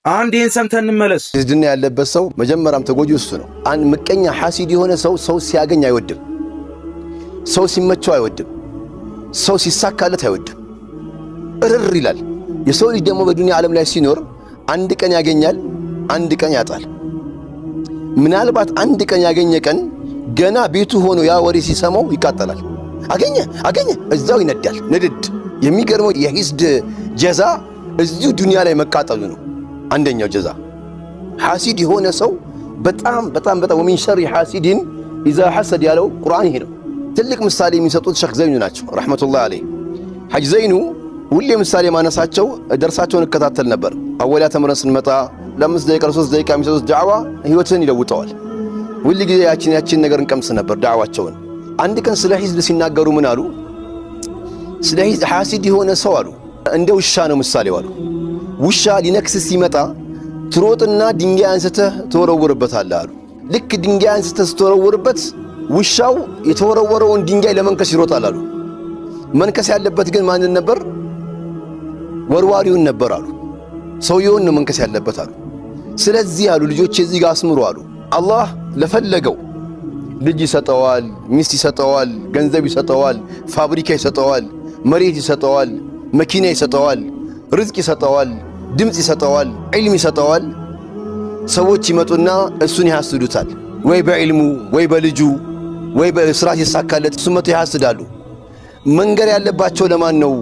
አንድ ይህን ሰምተን እንመለስ። ዝድና ያለበት ሰው መጀመሪያም ተጎጂው እሱ ነው። አንድ ምቀኛ ሐሲድ የሆነ ሰው ሲያገኝ አይወድም። ሰው ሲመቸው አይወድም። ሰው ሲሳካለት አይወድም። እርር ይላል። የሰው ልጅ ደግሞ በዱንያ ዓለም ላይ ሲኖር አንድ ቀን ያገኛል፣ አንድ ቀን ያጣል። ምናልባት አንድ ቀን ያገኘ ቀን ገና ቤቱ ሆኖ ያ ወሬ ሲሰማው ይቃጠላል። አገኘ እዛው ይነዳል። ንድድ የሚገርመው የሂስድ ጀዛ እዚሁ ዱንያ ላይ መቃጠሉ ነው። አንደኛው ጀዛ ሐሲድ የሆነ ሰው በጣም ወሚን ሸሪ ሐሲድን ኢዛ ሐሰድ ያለው ቁርአን ይሄ ነው። ትልቅ ምሳሌ የሚሰጡት ሸኽ ዘይኑ ናቸው ረሕመቱላህ ዐለይህ። ሐጅ ዘይኑ ሁሌ ምሳሌ ማነሳቸው ደርሳቸውን እከታተል ነበር። አወሊያ ተምረን ስንመጣ ለ5 ደቂቃ ለ3 ደቂቃ የሚሰጡት ዳዕዋ ህይወትን ይለውጠዋል። ሁል ጊዜ ያችን ነገር እንቀምስ ነበር ዳዕዋቸውን። አንድ ቀን ስለ ሂዝብ ሲናገሩ ምን አሉ? ስለ ሂዝብ ሐሲድ የሆነ ሰው አሉ እንደ ውሻ ነው ምሳሌው አሉ። ውሻ ሊነክስ ሲመጣ ትሮጥና ድንጋይ አንስተህ ትወረውርበታለህ አሉ። ልክ ድንጋይ አንስተህ ስትወረውርበት ውሻው የተወረወረውን ድንጋይ ለመንከስ ይሮጣል አሉ። መንከስ ያለበት ግን ማንን ነበር? ወርዋሪውን ነበር አሉ። ሰውየውን ነው መንከስ ያለበት አሉ። ስለዚህ አሉ ልጆች እዚህ ጋር አስምሩ አሉ። አላህ ለፈለገው ልጅ ይሰጠዋል፣ ሚስት ይሰጠዋል፣ ገንዘብ ይሰጠዋል፣ ፋብሪካ ይሰጠዋል፣ መሬት ይሰጠዋል፣ መኪና ይሰጠዋል፣ ርዝቅ ይሰጠዋል፣ ድምፅ ይሰጠዋል፣ ዒልም ይሰጠዋል። ሰዎች ይመጡና እሱን ያሐስዱታል። ወይ በዒልሙ ወይ በልጁ ወይ በስራ ሲሳካለት እሱን መጥተው ያሐስዳሉ። መንገር ያለባቸው ለማን ነው?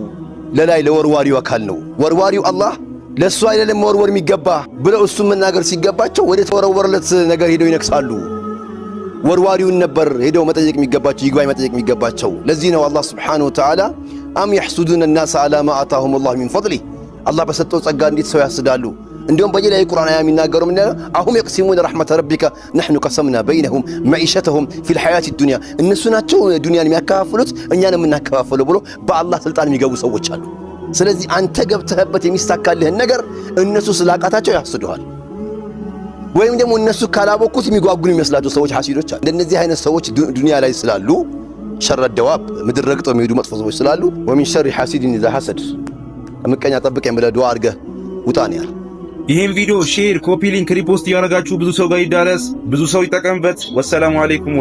ለላይ ለወርዋሪው አካል ነው። ወርዋሪው አላህ ለሱ አይደለም መወርወር የሚገባ ብለው እሱን መናገር ሲገባቸው ወደ ተወረወረለት ነገር ሄደው ይነክሳሉ። ወርዋሪውን ነበር ሄደው መጠየቅ የሚገባቸው፣ ይግባኝ መጠየቅ የሚገባቸው። ለዚህ ነው አላህ ሱብሓነሁ ወተዓላ አም የሕሱዱነ ናስ ዐላ ማ አታሁም አላሁ ሚን ፈድሊህ፣ አላህ በሰጠው ጸጋ እንዴት ሰው ያስዳሉ። እንዲሁም በሌላ የቁርአን አያ የሚናገረው ምን ነው? አሁም የቅሲሙነ ረሕመተ ረቢከ ነሕኑ ቀሰምና በይነሁም መዒሸተሁም ፊል ሐያቲ ዱንያ፣ እነሱ ናቸው ዱንያን የሚያከፋፍሉት እኛን የምናከፋፍለው ብሎ በአላህ ስልጣን የሚገቡ ሰዎች አሉ። ስለዚህ አንተ ገብተህበት የሚሳካልህን ነገር እነሱ ስላቃታቸው ያስዱሃል። ወይም ደግሞ እነሱ ካላቦኩት የሚጓጉን የሚመስላቸው ሰዎች ሐሲዶች አሉ። እንደነዚህ አይነት ሰዎች ዱንያ ላይ ስላሉ ሸረ ደዋብ ምድር ረግጠው የሚሄዱ መጥፎ ሰዎች ስላሉ ወሚን ሸሪ ሐሲድን ኢዛ ሐሰድ፣ ምቀኛ ጠብቀኝ ብለህ ዱዓ አድርገህ ውጣ ነው ያለው። ይህም ቪዲዮ ሼር፣ ኮፒ ሊንክ፣ ሪፖስት እያደረጋችሁ ብዙ ሰው ጋር ይዳረስ፣ ብዙ ሰው ይጠቀምበት። ወሰላሙ አለይኩም።